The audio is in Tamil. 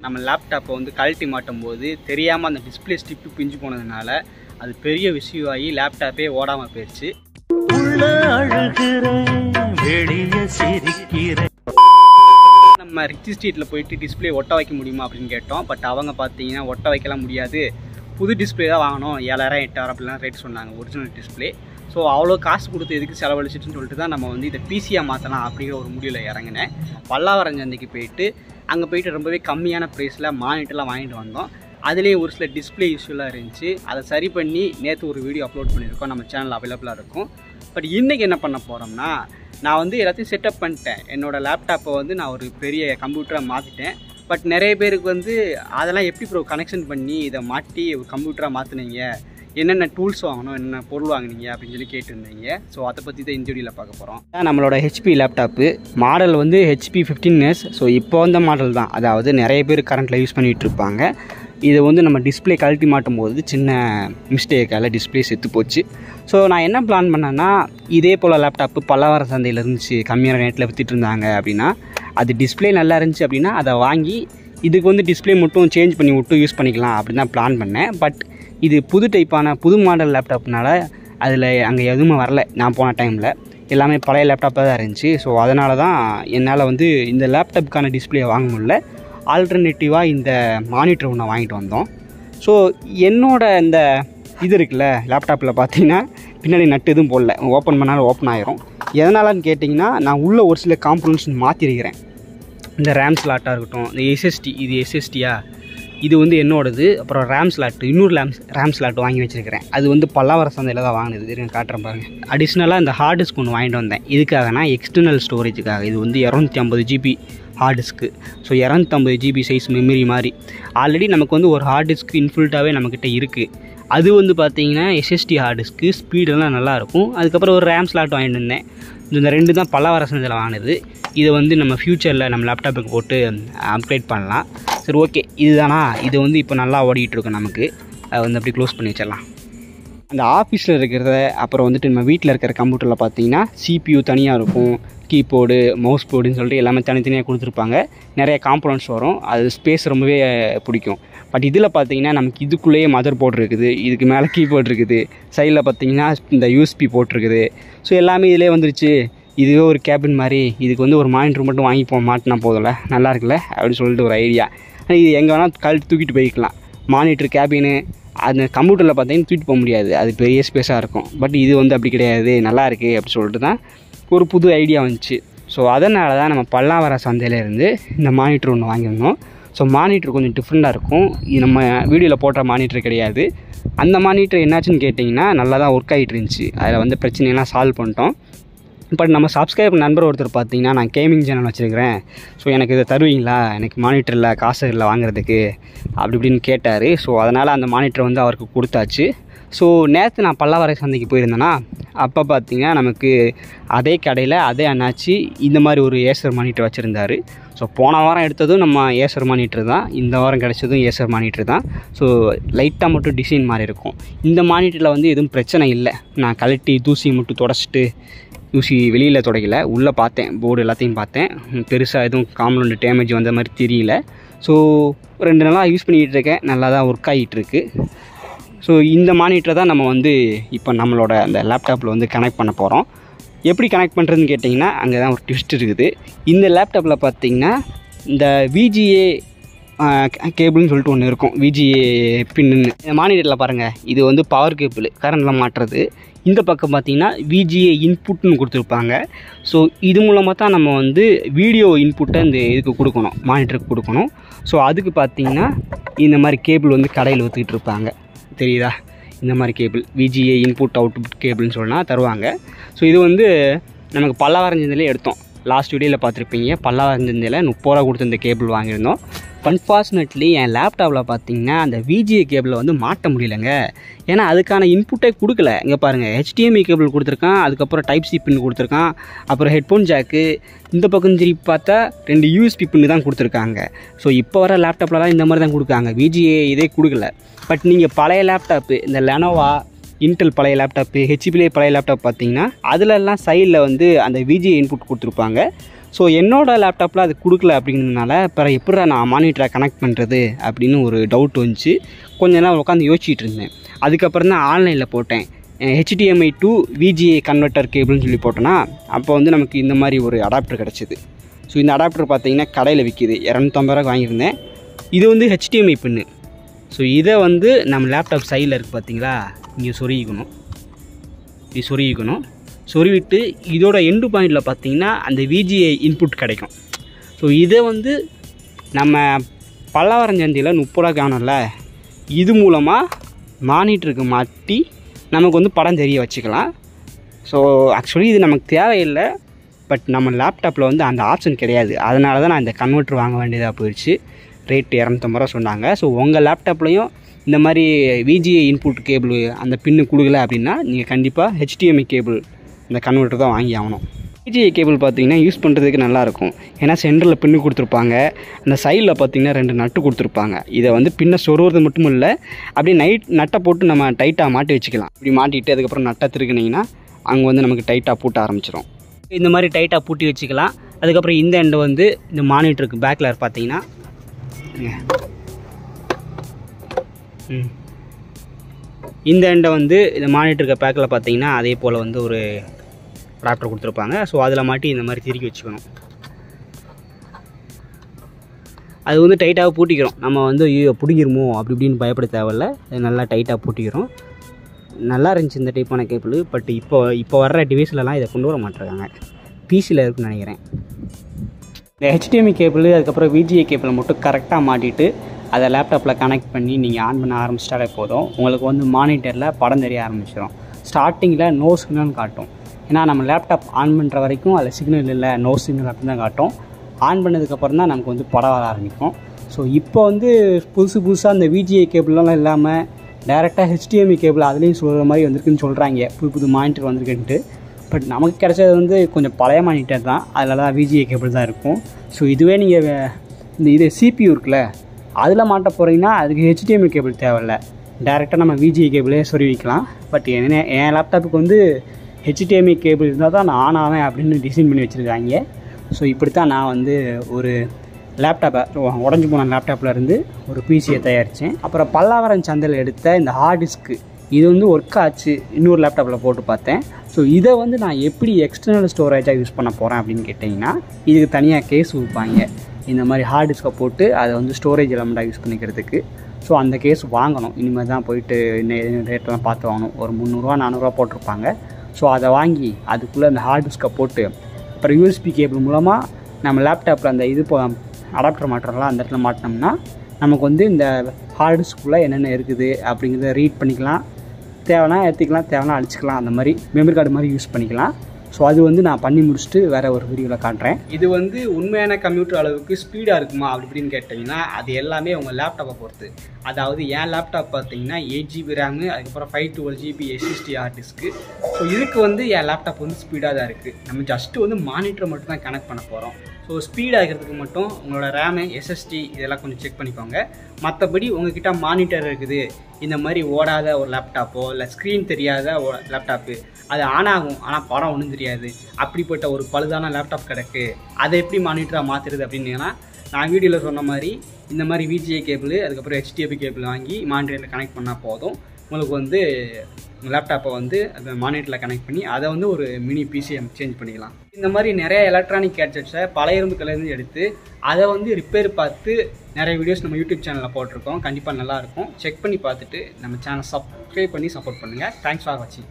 நம்ம லேப்டாப்பை வந்து கழட்டி மாட்டும் போது தெரியாமல் அந்த டிஸ்பிளே ஸ்டிப்பு பிஞ்சு போனதுனால அது பெரிய விஷயம் ஆகி லேப்டாப்பே ஓடாமல் போயிடுச்சு. நம்ம ரிச் ஸ்ட்ரீட்டில் போயிட்டு டிஸ்பிளே ஒட்ட வைக்க முடியுமா அப்படின்னு கேட்டோம். பட் அவங்க பார்த்தீங்கன்னா ஒட்ட வைக்கலாம் முடியாது, புது டிஸ்பிளே தான் வாங்கணும், 7000 8000 அப்படிலாம் ரேட் சொன்னாங்க ஒரிஜினல் டிஸ்பிளே. ஸோ அவ்வளோ காசு கொடுத்து எதுக்கு செலவழிச்சிட்டுன்னு சொல்லிட்டு தான் நம்ம வந்து இதை பிசியாக மாற்றலாம் அப்படிங்கிற ஒரு முடிவில் இறங்கினேன். பல்லாவரம் சந்தைக்கு போயிட்டு அங்கே போயிட்டு ரொம்பவே கம்மியான ப்ரைஸில் மானிட்டர்லாம் வாங்கிட்டு வந்தோம். அதுலேயே ஒரு சில டிஸ்பிளே இஷ்யூலாம் இருந்துச்சு, அதை சரி பண்ணி நேற்று ஒரு வீடியோ அப்லோட் பண்ணியிருக்கோம், நம்ம சேனல் அவைலபிளாக இருக்கும். பட் இன்றைக்கி என்ன பண்ண போகிறோம்னா, நான் வந்து எல்லாத்தையும் செட்டப் பண்ணிட்டேன். என்னோடய லேப்டாப்பை வந்து நான் ஒரு பெரிய கம்ப்யூட்டராக மாற்றிட்டேன். பட் நிறைய பேருக்கு வந்து அதெல்லாம் எப்படி ப்ரோ கனெக்ஷன் பண்ணி இதை மாட்டி ஒரு கம்ப்யூட்டராக மாற்றினீங்க, என்னென்ன டூல்ஸ் வாங்கணும், என்னென்ன பொருள் வாங்கினீங்க அப்படின்னு சொல்லி கேட்டுருந்தீங்க. ஸோ அதை பற்றி தான் இந்த வீடியோவில் பார்க்க போகிறோம். நம்மளோட ஹெச்பி லேப்டாப்பு மாடல் வந்து HP 15s. ஸோ இப்போ வந்த மாடல் தான், அதாவது நிறைய பேர் கரண்ட்டில் யூஸ் பண்ணிகிட்டு இருப்பாங்க. இது வந்து நம்ம டிஸ்பிளே கழட்டி மாட்டும் போது சின்ன மிஸ்டேக்கால் டிஸ்பிளே செத்து போச்சு. ஸோ நான் என்ன பிளான் பண்ணேன்னா, இதே போல் லேப்டாப்பு பல்லாவரம் சந்தையில் இருந்துச்சு, கம்மியான ரேட்டில் விற்றுட்டு இருந்தாங்க அப்படின்னா, அது டிஸ்பிளே நல்லா இருந்துச்சு அப்படின்னா அதை வாங்கி இதுக்கு வந்து டிஸ்பிளே மட்டும் சேஞ்ச் பண்ணி விட்டு யூஸ் பண்ணிக்கலாம் அப்படின்னு தான் பிளான் பண்ணேன். பட் இது புது டைப்பான புது மாடல் லேப்டாப்னால அதில் அங்கே எதுவுமே வரல. நான் போன டைமில் எல்லாமே பழைய லேப்டாப்பாக தான் இருந்துச்சு. ஸோ அதனால தான் என்னால் வந்து இந்த லேப்டாப்புக்கான டிஸ்பிளே வாங்க முடியல. ஆல்டர்னேட்டிவாக இந்த மானிட்டர் ஒன்று வாங்கிட்டு வந்தோம். ஸோ என்னோட இந்த இது இருக்குல்ல லேப்டாப்பில் பார்த்தீங்கன்னா பின்னாடி நட்டு எதுவும் போடல, ஓப்பன் பண்ணாலும் ஓப்பன் ஆகிரும். எதனாலன்னு கேட்டிங்கன்னா, நான் உள்ளே ஒரு சில காம்பனன்ட்ஸ் மாற்றிருக்கிறேன். இந்த ரேம் ஸ்லாட்டாக இருக்கட்டும், இந்த SSD, இது SSDயா, இது வந்து என்னோடது. அப்புறம் ரேம் ஸ்லாட்டு, இன்னொரு ரேம் ஸ்லாட் வாங்கி வச்சுருக்கிறேன். அது வந்து பல்லாவர சந்தையில் தான் வாங்கினது, இது காட்டுறேன் பாருங்கள். அடிஷ்னலாக இந்த ஹார்ட் டிஸ்க் ஒன்று வாங்கிட்டு வந்தேன். இதுக்காகனா எக்ஸ்டர்னல் ஸ்டோரேஜுக்காக. இது வந்து 250 GB hard disk. So 250 GB size memory மாதிரி. ஆல்ரெடி நமக்கு வந்து ஒரு ஹார்ட் டிஸ்க் இன்ஃபுல்ட்டாகவே நம்மக்கிட்ட இருக்குது. அது வந்து பார்த்திங்கன்னா SSD ஹார்ட் டிஸ்க்கு, ஸ்பீடெல்லாம் நல்லாயிருக்கும். அதுக்கப்புறம் ஒரு ரேம் ஸ்லாட் வாங்கிட்டு வந்தேன். இந்த 2 தான் பல்லாவர சந்தையில் வாங்கினது. இதை வந்து நம்ம ஃப்யூச்சரில் நம்ம லேப்டாப்புக்கு போட்டு அப்கிரேட் பண்ணலாம். சரி, ஓகே, இதுதானா? இது வந்து இப்போ நல்லா ஓடிட்டுருக்கோம் நமக்கு. அதை வந்து அப்படி க்ளோஸ் பண்ணி வச்சிடலாம். அந்த ஆஃபீஸில் இருக்கிறத, அப்புறம் வந்துட்டு நம்ம வீட்டில் இருக்கிற கம்ப்யூட்டரில் பார்த்தீங்கன்னா CPU தனியாக இருக்கும், கீபோர்டு, மவுஸ் போர்டுன்னு சொல்லிட்டு எல்லாமே தனித்தனியாக கொடுத்துருப்பாங்க. நிறைய காம்பனன்ட்ஸ் வரும், அது ஸ்பேஸ் ரொம்பவே பிடிக்கும். பட் இதில் பார்த்தீங்கன்னா நமக்கு இதுக்குள்ளேயே மதர் போர்டு இருக்குது, இதுக்கு மேலே கீபோர்டு இருக்குது, சைடில் பார்த்தீங்கன்னா இந்த USB போட்டிருக்குது. ஸோ எல்லாமே இதிலே வந்துருச்சு. இதுவே ஒரு கேபின் மாதிரி, இதுக்கு வந்து ஒரு மானிட்டர் மட்டும் வாங்கி மாட்டினா போதும்ல, நல்லா இருக்குல்ல அப்படின்னு சொல்லிட்டு ஒரு ஐடியா. இது எங்கே வேணால் கழட்டி தூக்கிட்டு போய்க்கலாம். மானிட்டர், கேபினு, அந்த கம்ப்யூட்டரில் பார்த்தீங்கன்னா தூக்கிட்டு போக முடியாது, அது பெரிய ஸ்பேஸாக இருக்கும். பட் இது வந்து அப்படி கிடையாது, நல்லா இருக்குது அப்படி சொல்லிட்டு தான் ஒரு புது ஐடியா வந்துச்சு. ஸோ அதனால தான் நம்ம பல்லாவர சந்தையிலேருந்து இந்த மானிட்டர் ஒன்று வாங்கியிருந்தோம். ஸோ மானிட்டர் கொஞ்சம் டிஃப்ரெண்ட்டாக இருக்கும், இது நம்ம வீடியோவில் போட்ட மானிட்டர் கிடையாது. அந்த மானிட்டர் என்னாச்சுன்னு கேட்டிங்கன்னா நல்லா தான் ஒர்க் ஆகிட்டு இருந்துச்சு, அதில் வந்து பிரச்சனையெல்லாம் சால்வ் பண்ணிட்டோம். பட் நம்ம சப்ஸ்கிரைபர் நண்பர் ஒருத்தர் பார்த்தீங்கன்னா, நான் கேமிங் சேனல் வச்சுருக்கிறேன், ஸோ எனக்கு இதை தருவீங்களா, எனக்கு மானிட்டரில் காசு இல்லை வாங்குறதுக்கு அப்படி இப்படின்னு கேட்டார். ஸோ அதனால் அந்த மானிட்டர் வந்து அவருக்கு கொடுத்தாச்சு. ஸோ நேற்று நான் பல்லாவர சந்தைக்கு போயிருந்தேன்னா, அப்போ பார்த்தீங்கன்னா நமக்கு அதே கடையில் அதே அண்ணாச்சி இந்த மாதிரி ஒரு ஏசர் மானிட்டர் வச்சுருந்தார். ஸோ போன வாரம் எடுத்ததும் நம்ம ஏசர் மானிட்டர் தான், இந்த வாரம் கிடைச்சதும் ஏசர் மானிட்டர் தான். ஸோ லைட்டாக மட்டும் டிசைன் மாதிரி இருக்கும். இந்த மானிட்டரில் வந்து எதுவும் பிரச்சனை இல்லை. நான் கழட்டி தூசி மட்டும் தொடச்சிட்டு, தூசி வெளியில் தொடக்கல, உள்ளே பார்த்தேன், போர்டு எல்லாத்தையும் பார்த்தேன், பெருசாக எதுவும் காம்பனண்ட் டேமேஜ் வந்த மாதிரி தெரியல. ஸோ 2 நாளாக யூஸ் பண்ணிகிட்டு இருக்கேன், நல்லா தான் ஒர்க் ஆகிட்டுருக்கு. ஸோ இந்த மானிட்டரை தான் நம்ம வந்து இப்போ நம்மளோட அந்த லேப்டாப்பில் வந்து கனெக்ட் பண்ண போகிறோம். எப்படி கனெக்ட் பண்ணுறதுன்னு கேட்டிங்கன்னா, அங்கே தான் ஒரு ட்விஸ்ட் இருக்குது. இந்த லேப்டாப்பில் பார்த்திங்கன்னா இந்த VGA கேபிள்னு சொல்லிட்டு ஒன்று இருக்கும், VGA பின்னு. இந்த மானிட்டரில் பாருங்கள், இது வந்து பவர் கேபிள், கரண்டில் மாட்டுறது. இந்த பக்கம் பார்த்திங்கன்னா VGA இன்புட்னு கொடுத்துருப்பாங்க. ஸோ இது மூலமாக தான் நம்ம வந்து வீடியோ இன்புட்டை இந்த இதுக்கு கொடுக்கணும், மானிட்டருக்கு கொடுக்கணும். ஸோ அதுக்கு பார்த்திங்கன்னா இந்த மாதிரி கேபிள் வந்து கடையில் விற்றுக்கிட்டு இருப்பாங்க, தெரியுதா? இந்த மாதிரி கேபிள் VGA இன்புட் அவுட்புட் கேபிள்னு சொன்னால் தருவாங்க. ஸோ இது வந்து நமக்கு பல்லாவரம் சந்தையிலே எடுத்தோம், லாஸ்ட் வீடியோவில் பார்த்துருப்பீங்க. பல்லாவரம் சந்தையில் 30 ரூபா கொடுத்து இந்த கேபிள் வாங்கியிருந்தோம். அன்ஃபார்ச்சுனேட்லி என் லேப்டாப்பில் பார்த்தீங்கன்னா அந்த VGA கேபிளை வந்து மாட்ட முடியலைங்க. ஏன்னா அதுக்கான இன்புட்டே கொடுக்கல. இங்கே பாருங்கள், HDMI கேபிள் கொடுத்துருக்கான், அதுக்கப்புறம் டைப் சி பின் கொடுத்துருக்கான், அப்புறம் ஹெட்ஃபோன் ஜாக்கு, இந்த பக்கம் திருப்பி பார்த்தா 2 USB பின்னு தான் கொடுத்துருக்காங்க. ஸோ இப்போ வர லேப்டாப்லலாம் இந்த மாதிரி தான் கொடுக்காங்க, VGA இதே கொடுக்கல. பட் நீங்கள் பழைய லேப்டாப்பு, இந்த லெனோவா, இன்டெல் பழைய லேப்டாப்பு, HP பழைய லேப்டாப் பார்த்தீங்கன்னா அதிலெல்லாம் சைடில் வந்து அந்த VGA இன்புட் கொடுத்துருப்பாங்க. ஸோ என்னோடய லேப்டாப்பில் அது கொடுக்கல அப்படிங்கிறதுனால அப்புறம் எப்படி நான் மானிட்டரை கனெக்ட் பண்ணுறது அப்படின்னு ஒரு டவுட் வந்துச்சு. கொஞ்ச நேரம் உட்காந்து யோசிச்சுட்டு இருந்தேன். அதுக்கப்புறம் தான் ஆன்லைனில் போட்டேன். HDMI to VGA கன்வெர்ட்டர் கேபிள்னு சொல்லி போட்டோன்னா அப்போ வந்து நமக்கு இந்த மாதிரி ஒரு அடாப்டர் கிடச்சிது. ஸோ இந்த அடாப்டர் பார்த்திங்கன்னா கடையில் விற்கிது. 250 ரூபாய்க்கு வாங்கியிருந்தேன். இது வந்து HDMI பின்னு. ஸோ இதை வந்து நம்ம லேப்டாப் சைடில் இருக்குது பார்த்தீங்களா, இங்கே சொருகிக்கணும். இது சொருகிக்கணும். சொருவிட்டு இதோட எண்டு பாயிண்டில் பார்த்திங்கன்னா அந்த VGA இன்புட் கிடைக்கும். ஸோ இதை வந்து நம்ம பல்லவரஞ்சந்தியில் 30 ரூபாய்க்கு வாங்கணும்ல, இது மூலமாக மானிட்டருக்கு மாட்டி நமக்கு வந்து படம் தெரிய வச்சுக்கலாம். ஸோ ஆக்சுவலி இது நமக்கு தேவையில்லை, பட் நம்ம லேப்டாப்பில் வந்து அந்த ஆப்ஷன் கிடையாது. அதனால தான் நான் இந்த கன்வெர்ட்டர் வாங்க வேண்டியதாக போயிடுச்சு. ரேட்டு 250 ரூபா சொன்னாங்க. ஸோ உங்கள் லேப்டாப்லேயும் இந்த மாதிரி VGA இன்புட் கேபிள் அந்த பின்னு கொடுக்கல அப்படின்னா நீங்கள் கண்டிப்பாக HDMI கேபிள் இந்த கன்வெர்ட்டர் தான் வாங்கி ஆகணும். VGA கேபிள் பார்த்திங்கன்னா யூஸ் பண்ணுறதுக்கு நல்லாயிருக்கும். ஏன்னா சென்டரில் பின்னு கொடுத்துருப்பாங்க, அந்த சைடில் பார்த்திங்கன்னா 2 நட்டு கொடுத்துருப்பாங்க. இதை வந்து பின்ன சொருவது மட்டும் இல்லை, அப்படியே நட்டை போட்டு நம்ம டைட்டாக மாட்டி வச்சுக்கலாம். இப்படி மாட்டிட்டு அதுக்கப்புறம் நட்டை திருக்குனிங்கன்னா அங்கே வந்து நமக்கு டைட்டாக பூட்ட ஆரம்பிச்சிடும். இந்த மாதிரி டைட்டாக பூட்டி வச்சுக்கலாம். அதுக்கப்புறம் இந்த எண்டை வந்து இந்த மானிட்டருக்கு பேக்கில் பார்த்தீங்கன்னா இந்த எண்டை வந்து இந்த மானிட்டருக்கு பேக்கில் பார்த்தீங்கன்னா அதே போல் வந்து ஒரு அடாப்டர் கொடுத்துருப்பாங்க. ஸோ அதில் மாட்டி இந்த மாதிரி திருக்கி வச்சுக்கணும். அது வந்து டைட்டாக பூட்டிக்கிறோம். நம்ம வந்து பிடிக்கிறோமோ அப்படி இப்படின்னு பயப்பட தேவையில்ல. நல்லா டைட்டாக பூட்டிக்கிறோம். நல்லா இருந்துச்சு இந்த டைப்பான கேபிள். பட் இப்போ வர்ற டிவைஸ்லலாம் இதை கொண்டு வர மாட்டேறாங்க. பிசியில் இருக்குன்னு நினைக்கிறேன். இந்த HDMI கேபிள் அதுக்கப்புறம் VGA கேபிளை மட்டும் கரெக்டாக மாட்டிட்டு அதை லேப்டாப்பில் கனெக்ட் பண்ணி நீங்கள் ஆன் பண்ண ஆரம்பிச்சிட்டாலே போதும். உங்களுக்கு வந்து மானிட்டரில் படம் தெரிய ஆரம்பிச்சிடும். ஸ்டார்டிங்கில் நோ சிக்னல் காட்டும். ஏன்னா நம்ம லேப்டாப் ஆன் பண்ணுற வரைக்கும் அதில் சிக்னல் இல்லை, நோ சிக்னல் அப்படின்னு தான் காட்டும். ஆன் பண்ணதுக்கப்புறம் தான் நமக்கு வந்து படம் வர ஆரம்பிக்கும். ஸோ இப்போ வந்து புதுசாக இந்த VGA கேபிள்லாம் இல்லாமல் டேரெக்டாக HDMI கேபிள் அதுலேயும் சொல்கிற மாதிரி வந்திருக்குன்னு சொல்கிறாங்க. புது மானிட்டர் வந்திருக்குன்ட்டு. பட் நமக்கு கிடைச்சது வந்து கொஞ்சம் பழைய மானிட்டர் தான். அதில் தான் VGA கேபிள் தான் இருக்கும். ஸோ இதுவே நீங்கள் இது CPU இருக்குல்ல, அதில் மாட்ட போகிறீங்கன்னா அதுக்கு HDMI கேபிள் தேவையில்லை. டேரெக்டாக நம்ம VGA கேபிளே சொருவிக்கலாம். பட் என் லேப்டாப்புக்கு வந்து HDMI கேபிள் இருந்தால் தான் நான் ஆன் ஆவேன் அப்படின்னு டிசைன் பண்ணி வச்சுருக்காங்க. ஸோ இப்படி தான் நான் வந்து ஒரு லேப்டாப்பை உடஞ்சி போன லேப்டாப்பில் இருந்து ஒரு பிசியை தயாரித்தேன். அப்புறம் பல்லாவரம் சந்தையில் எடுத்த இந்த ஹார்ட் டிஸ்க்கு இது வந்து ஒர்க் ஆச்சு. இன்னொரு லேப்டாப்பில் போட்டு பார்த்தேன். ஸோ இதை வந்து நான் எப்படி எக்ஸ்டர்னல் ஸ்டோரேஜாக யூஸ் பண்ண போகிறேன் அப்படின்னு கேட்டிங்கன்னா, இதுக்கு தனியாக கேஸ் விற்பாங்க. இந்த மாதிரி ஹார்ட் டிஸ்கை போட்டு அதை வந்து ஸ்டோரேஜ் எலமெண்ட்டாக யூஸ் பண்ணிக்கிறதுக்கு. ஸோ அந்த கேஸ் வாங்கணும். இனிமேல் தான் போயிட்டு ரேட்டெல்லாம் பார்த்து வாங்கணும். ஒரு 300 ரூபா 400 ரூபா போட்டிருப்பாங்க. ஸோ அதை வாங்கி அதுக்குள்ளே அந்த ஹார்ட் டிஸ்கை போட்டு அப்புறம் USB கேபிள் மூலமாக நம்ம லேப்டாப்பில் அந்த இது அடாப்டர் மாட்டுறோம்ல, அந்த இடத்துல மாட்டினோம்னா நமக்கு வந்து இந்த ஹார்ட் டிஸ்க்குள்ளே என்னென்ன இருக்குது அப்படிங்கிறத ரீட் பண்ணிக்கலாம். தேவைன்னா ஏற்றிக்கலாம், தேவைன்னா அழிச்சிக்கலாம். அந்த மாதிரி மெமரி கார்டு மாதிரி யூஸ் பண்ணிக்கலாம். ஸோ அது வந்து நான் பண்ணி முடிச்சுட்டு வேறு ஒரு வீடியோவில் காட்டுறேன். இது வந்து உண்மையான கம்ப்யூட்டர் அளவுக்கு ஸ்பீடாக இருக்குமா அப்படி இப்படின்னு கேட்டிங்கன்னா அது எல்லாமே உங்கள் லேப்டாப்பை பொறுத்து. அதாவது என் லேப்டாப் பார்த்தீங்கன்னா 8 GB ரேமு, அதுக்கப்புறம் 512 GB SSD hard disk. So இதுக்கு வந்து என் லேப்டாப் வந்து ஸ்பீடாக தான் இருக்குது. நம்ம ஜஸ்ட்டு வந்து மானிட்டரை மட்டும் தான் கனெக்ட் பண்ண போகிறோம். ஸோ ஸ்பீடாக இருக்கிறதுக்கு மட்டும் உங்களோட ரேமு SSD இதெல்லாம் கொஞ்சம் செக் பண்ணிக்கோங்க. மற்றபடி உங்கள்கிட்ட மானிட்டர் இருக்குது, இந்த மாதிரி ஓடாத ஒரு லேப்டாப்போ இல்லை ஸ்க்ரீன் தெரியாத லேப்டாப்பு, அது ஆன் ஆகும் ஆனால் படம் ஒன்றும் தெரியாது, அப்படிப்பட்ட ஒரு பழுதான லேப்டாப் கிடக்கு, அதை எப்படி மானிட்டராக மாற்றுறது அப்படின்னீங்கன்னா நான் வீடியோவில் சொன்ன மாதிரி இந்த மாதிரி VGA கேபிள் அதுக்கப்புறம் HDMI கேபிள் வாங்கி மானிட்டரில் கனெக்ட் பண்ணால் போதும். உங்களுக்கு வந்து லேப்டாப்பை வந்து அந்த மானிட்டரில் கனெக்ட் பண்ணி அதை வந்து ஒரு மினி பிசியை சேஞ்ச் பண்ணிக்கலாம். இந்த மாதிரி நிறைய எலக்ட்ரானிக் கேட்ஜெட்ஸை பழைய இரும்புக்கலேருந்து எடுத்து அதை வந்து ரிப்பேர் பார்த்து நிறைய வீடியோஸ் நம்ம யூடியூப் சேனலில் போட்டிருக்கோம். கண்டிப்பாக நல்லாயிருக்கும். செக் பண்ணி பார்த்துட்டு நம்ம சேனல் சப்ஸ்கிரைப் பண்ணி சப்போர்ட் பண்ணுங்கள். தேங்க்ஸ் ஃபார் வாட்சிங்.